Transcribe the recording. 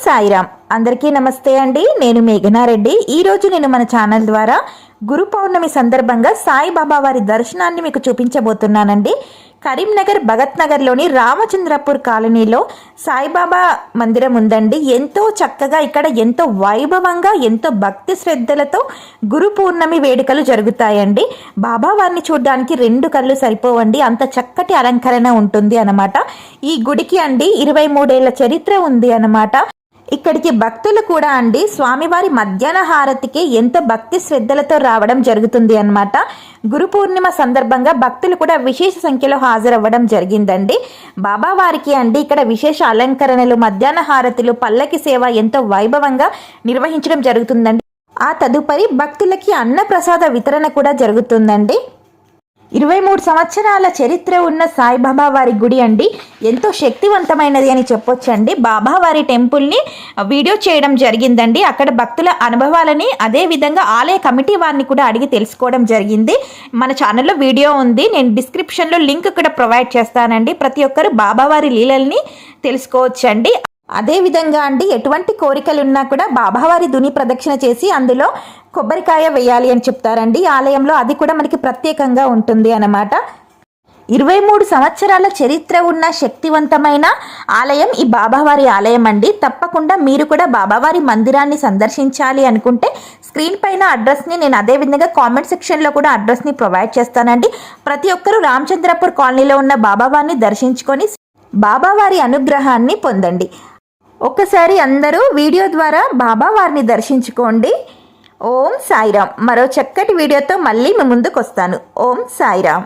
సాయిరామ్. అందరికీ నమస్తే అండి. నేను మేఘనారెడ్డి. ఈరోజు నేను మన ఛానల్ ద్వారా గురు పౌర్ణమి సందర్భంగా సాయిబాబా వారి దర్శనాన్ని మీకు చూపించబోతున్నానండి. కరీంనగర్ భగత్ నగర్లోని రామచంద్రపూర్ కాలనీలో సాయిబాబా మందిరం ఉందండి. ఎంతో చక్కగా ఇక్కడ ఎంతో వైభవంగా ఎంతో భక్తి శ్రద్ధలతో గురు పౌర్ణమి వేడుకలు జరుగుతాయండి. బాబా వారిని చూడడానికి 2 కళ్ళు సరిపోవండి, అంత చక్కటి అలంకరణ ఉంటుంది అన్నమాట. ఈ గుడికి అండి 23 ఏళ్ల చరిత్ర ఉంది అన్నమాట. ఇక్కడికి భక్తులు కూడా అండి స్వామివారి మధ్యాహ్న హారతికి ఎంతో భక్తి శ్రద్ధలతో రావడం జరుగుతుంది అన్నమాట. గురు పూర్ణిమ సందర్భంగా భక్తులు కూడా విశేష సంఖ్యలో హాజరవ్వడం జరిగిందండి. బాబా వారికి అండి ఇక్కడ విశేష అలంకరణలు, మధ్యాహ్న హారతులు, పల్లకి సేవ ఎంతో వైభవంగా నిర్వహించడం జరుగుతుందండి. ఆ తదుపరి భక్తులకి అన్నప్రసాద వితరణ కూడా జరుగుతుందండి. 23 సంవత్సరాల చరిత్ర ఉన్న సాయిబాబా వారి గుడి అండి ఎంతో శక్తివంతమైనది అని చెప్పొచ్చండి. బాబావారి టెంపుల్ని వీడియో చేయడం జరిగిందండి. అక్కడ భక్తుల అనుభవాలని, అదేవిధంగా ఆలయ కమిటీ వారిని కూడా అడిగి తెలుసుకోవడం జరిగింది. మన ఛానల్లో వీడియో ఉంది, నేను డిస్క్రిప్షన్లో లింక్ కూడా ప్రొవైడ్ చేస్తానండి. ప్రతి ఒక్కరు బాబావారి లీలల్ని తెలుసుకోవచ్చండి. అదేవిధంగా అండి ఎటువంటి కోరికలు ఉన్నా కూడా బాబావారి దుని ప్రదక్షిణ చేసి అందులో కొబ్బరికాయ వేయాలి అని చెప్తారండి ఆలయంలో. అది కూడా మనకి ప్రత్యేకంగా ఉంటుంది అన్నమాట. 23 సంవత్సరాల చరిత్ర ఉన్న శక్తివంతమైన ఆలయం ఈ బాబావారి ఆలయం అండి. తప్పకుండా మీరు కూడా బాబావారి మందిరాన్ని సందర్శించాలి అనుకుంటే స్క్రీన్ పైన అడ్రస్ని, నేను అదేవిధంగా కామెంట్ సెక్షన్లో కూడా అడ్రస్ని ప్రొవైడ్ చేస్తానండి. ప్రతి ఒక్కరూ రామచంద్రపూర్ కాలనీలో ఉన్న బాబావారిని దర్శించుకొని బాబావారి అనుగ్రహాన్ని పొందండి. ఒక్కసారి అందరూ వీడియో ద్వారా బాబావారిని దర్శించుకోండి. ఓం సాయిరామ్. మరో చక్కటి వీడియోతో మళ్ళీ మీ ముందుకు వస్తాను. ఓం సాయిరామ్.